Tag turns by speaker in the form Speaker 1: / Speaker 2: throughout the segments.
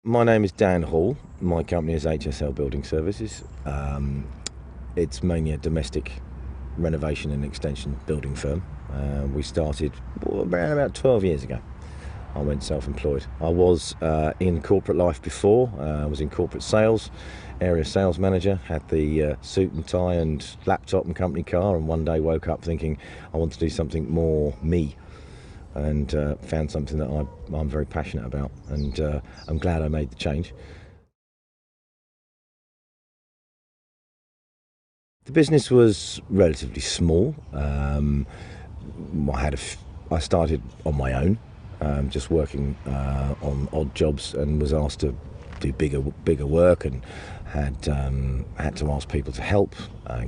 Speaker 1: My name is Dan Hall. My company is HSL Building Services. It's mainly a domestic renovation and extension building firm. We started around about 12 years ago. I went self-employed. I was in corporate life before. I was in corporate sales, area sales manager, had the suit and tie and laptop and company car, and one day woke up thinking I want to do something more me, and found something that I'm very passionate about, and I'm glad I made the change. The business was relatively small. I started on my own, just working on odd jobs, and was asked to do bigger work, and had to ask people to help,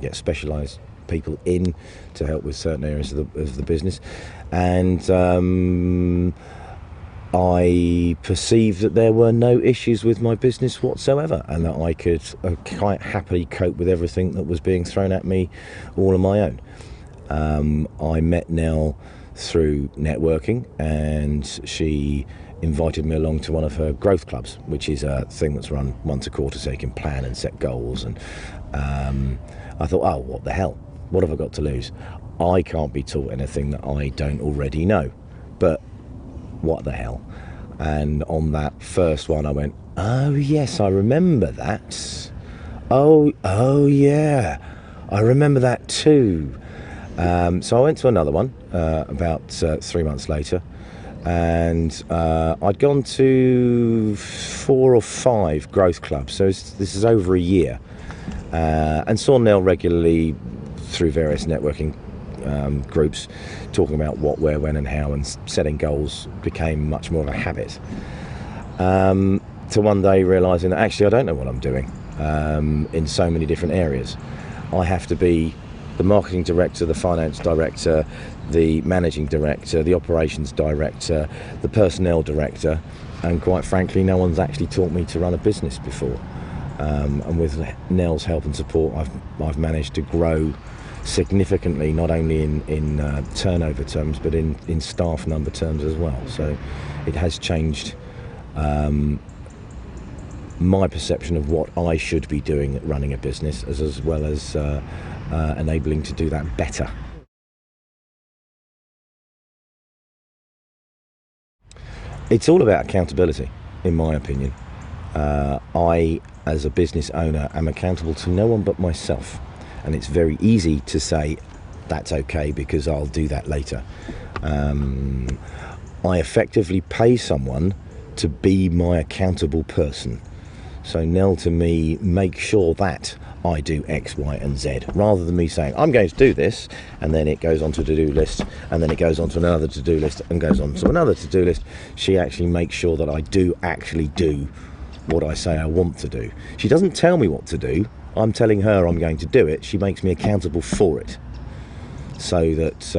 Speaker 1: get specialised people in to help with certain areas of the business, and I perceived that there were no issues with my business whatsoever, and that I could quite happily cope with everything that was being thrown at me all on my own. I met Nell through networking, and she invited me along to one of her growth clubs, which is a thing that's run once a quarter so you can plan and set goals. And I thought, oh, what the hell? What have I got to lose? I can't be taught anything that I don't already know. But what the hell? And on that first one I went, oh yes, I remember that. Oh yeah, I remember that too. So I went to another one about 3 months later, and I'd gone to 4 or 5 growth clubs, so this is over a year, and saw Nell regularly through various networking groups, talking about what, where, when and how, and setting goals became much more of a habit, to one day realising that actually I don't know what I'm doing in so many different areas. I have to be the marketing director, the finance director, the managing director, the operations director, the personnel director, and quite frankly no one's actually taught me to run a business before, and with Nell's help and support I've managed to grow significantly, not only in turnover terms but in staff number terms as well. So it has changed my perception of what I should be doing at running a business, as well as enabling to do that better. It's all about accountability, in my opinion. I, as a business owner, am accountable to no one but myself. And it's very easy to say, that's okay because I'll do that later. I effectively pay someone to be my accountable person. So Nell, to me, make sure that I do X, Y and Z, rather than me saying, I'm going to do this, and then it goes onto a to-do list, and then it goes onto another to-do list, and goes on to another to-do list. She actually makes sure that I do actually do what I say I want to do. She doesn't tell me what to do. I'm telling her I'm going to do it. She makes me accountable for it, so that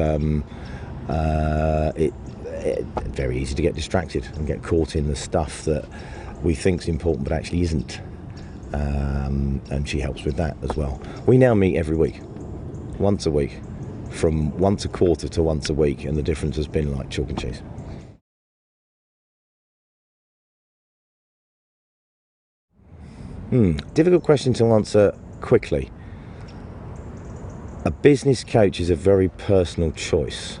Speaker 1: it's very easy to get distracted and get caught in the stuff that we think's important but actually isn't. And she helps with that as well. We now meet every week, once a week, from once a quarter to once a week, and the difference has been like chalk and cheese. Difficult question to answer quickly. A business coach is a very personal choice,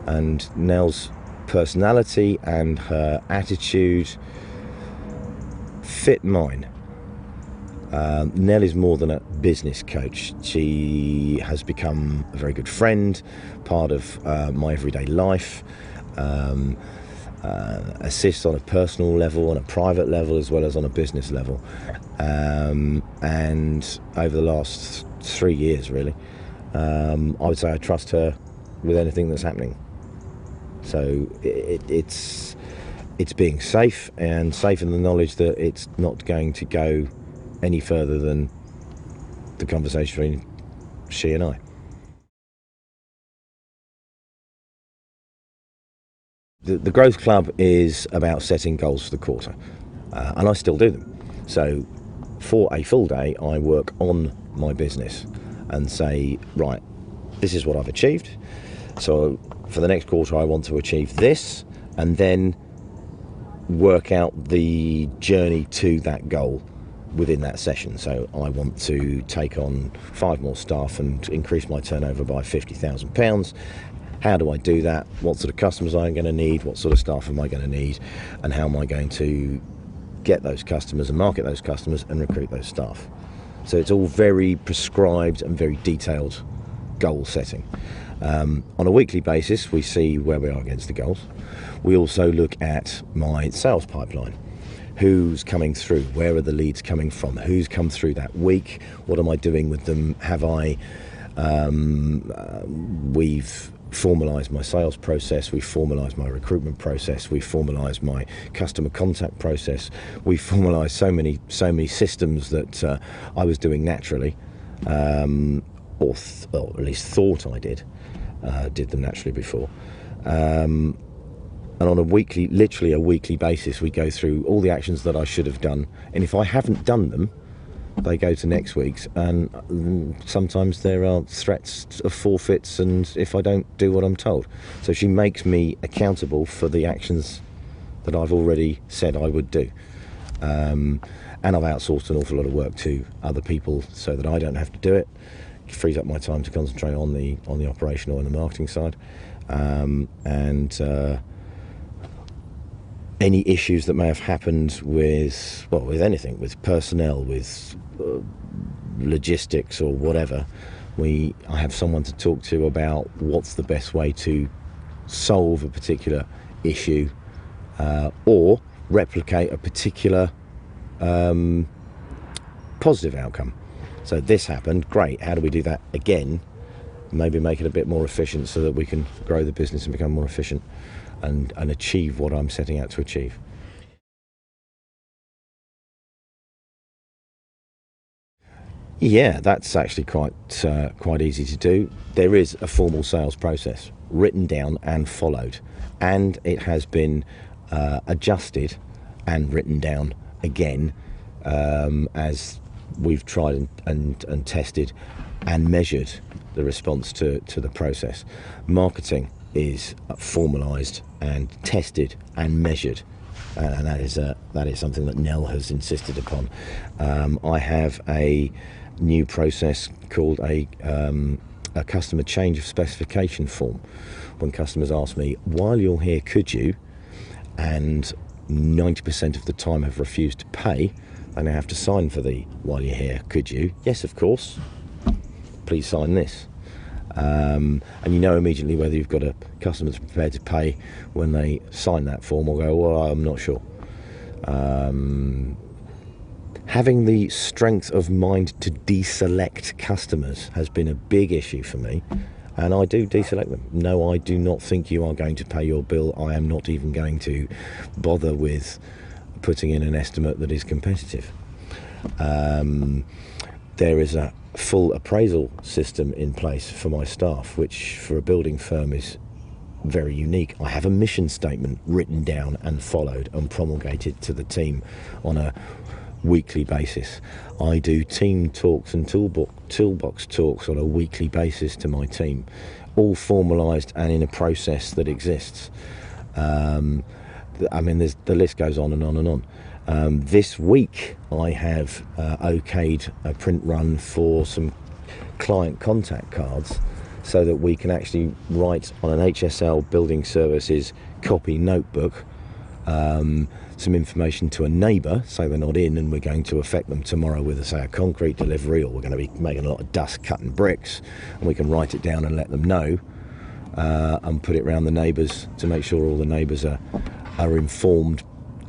Speaker 1: and Nell's personality and her attitude fit mine. Nell is more than a business coach. She has become a very good friend, part of my everyday life, assists on a personal level, on a private level, as well as on a business level. And over the last 3 years, really, I would say I trust her with anything that's happening. So it's being safe, and safe in the knowledge that it's not going to go any further than the conversation between she and I. The Growth Club is about setting goals for the quarter, and I still do them. So for a full day, I work on my business and say, right, this is what I've achieved. So for the next quarter, I want to achieve this, and then work out the journey to that goal within that session. So I want to take on 5 more staff and increase my turnover by £50,000. How do I do that? What sort of customers am I going to need? What sort of staff am I going to need? And how am I going to get those customers and market those customers and recruit those staff? So it's all very prescribed and very detailed goal setting. On a weekly basis, we see where we are against the goals. We also look at my sales pipeline. Who's coming through? Where are the leads coming from? Who's come through that week? What am I doing with them? We've formalised my sales process, we've formalised my recruitment process, we've formalised my customer contact process, we've formalised so many systems that I was doing naturally, or at least thought I did them naturally before. And on literally a weekly basis, we go through all the actions that I should have done. And if I haven't done them, they go to next week's. And sometimes there are threats of forfeits, and if I don't do what I'm told. So she makes me accountable for the actions that I've already said I would do. And I've outsourced an awful lot of work to other people so that I don't have to do it. It frees up my time to concentrate on the operational and the marketing side. Any issues that may have happened with anything, with personnel, with logistics or whatever, I have someone to talk to about what's the best way to solve a particular issue or replicate a particular positive outcome. So this happened, great, how do we do that again? Maybe make it a bit more efficient so that we can grow the business and become more efficient and achieve what I'm setting out to achieve. Yeah, that's actually quite easy to do. There is a formal sales process written down and followed, and it has been adjusted and written down again as we've tried and tested and measured the response to the process. Marketing is formalised and tested and measured, and that is something that Nell has insisted upon. I have a new process called a customer change of specification form. When customers ask me, while you're here, could you, and 90% of the time have refused to pay, they now have to sign for the while you're here, could you? Yes, of course. Please sign this. And you know immediately whether you've got a customer that's prepared to pay when they sign that form or go, well, I'm not sure. Having the strength of mind to deselect customers has been a big issue for me, and I do deselect them. No, I do not think you are going to pay your bill. I am not even going to bother with putting in an estimate that is competitive. There is a full appraisal system in place for my staff, which for a building firm is very unique. I have a mission statement written down and followed and promulgated to the team on a weekly basis. I do team talks and toolbox talks on a weekly basis to my team, all formalised and in a process that exists. I mean, the list goes on and on and on. This week I have okayed a print run for some client contact cards so that we can actually write on an HSL Building Services copy notebook some information to a neighbour, say they're not in and we're going to affect them tomorrow with, say, a concrete delivery, or we're going to be making a lot of dust cutting bricks, and we can write it down and let them know and put it around the neighbours to make sure all the neighbours are informed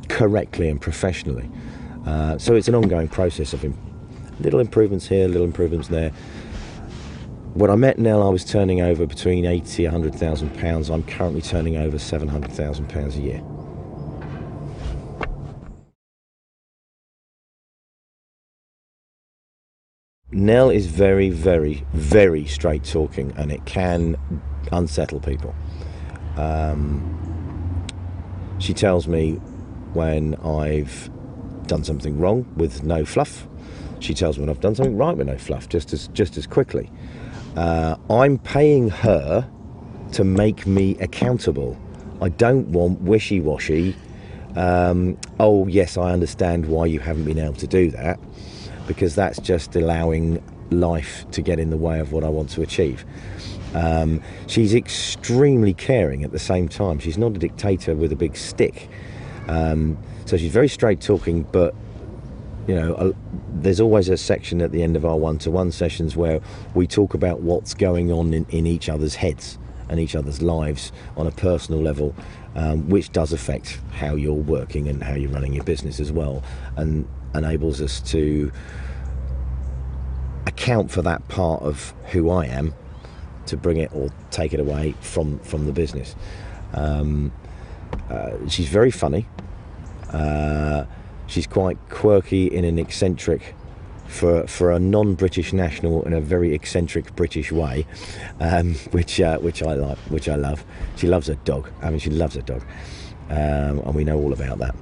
Speaker 1: correctly and professionally. So it's an ongoing process of little improvements here, little improvements there. When I met Nell, I was turning over between £80,000 and £100,000. I'm currently turning over £700,000 a year. Nell is very, very, very straight talking, and it can unsettle people. She tells me when I've done something wrong with no fluff. She tells me when I've done something right with no fluff, just as quickly. I'm paying her to make me accountable. I don't want wishy-washy, Oh yes, I understand why you haven't been able to do that, because that's just allowing life to get in the way of what I want to achieve. She's extremely caring at the same time. She's not a dictator with a big stick. So she's very straight talking, but there's always a section at the end of our one-to-one sessions where we talk about what's going on in each other's heads and each other's lives on a personal level, which does affect how you're working and how you're running your business as well, and enables us to account for that part of who I am, to bring it or take it away from the business. She's very funny. She's quite quirky in an eccentric, for a non-British national, in a very eccentric British way, which I like, which I love. She loves her dog. She loves her dog, and we know all about that.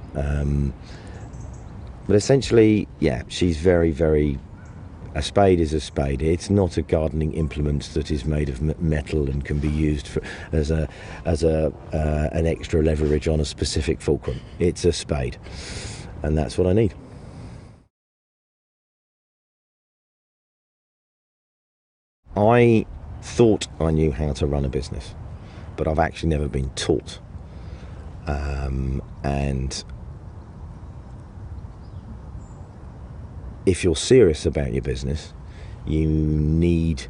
Speaker 1: But essentially, yeah, she's very, very. A spade is a spade. It's not a gardening implement that is made of metal and can be used as an extra leverage on a specific fulcrum. It's a spade, and that's what I need. I thought I knew how to run a business, but I've actually never been taught. And if you're serious about your business, you need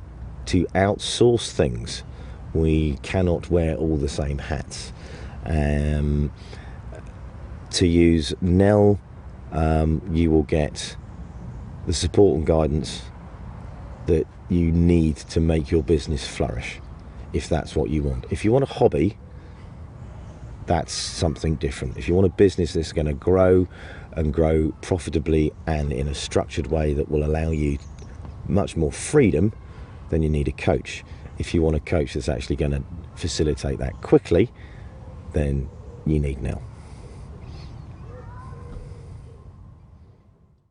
Speaker 1: to outsource things. We cannot wear all the same hats. To use Nell, you will get the support and guidance that you need to make your business flourish, if that's what you want. If you want a hobby, that's something different. If you want a business that's going to grow and grow profitably and in a structured way that will allow you much more freedom, then you need a coach. If you want a coach that's actually going to facilitate that quickly, then you need Nell.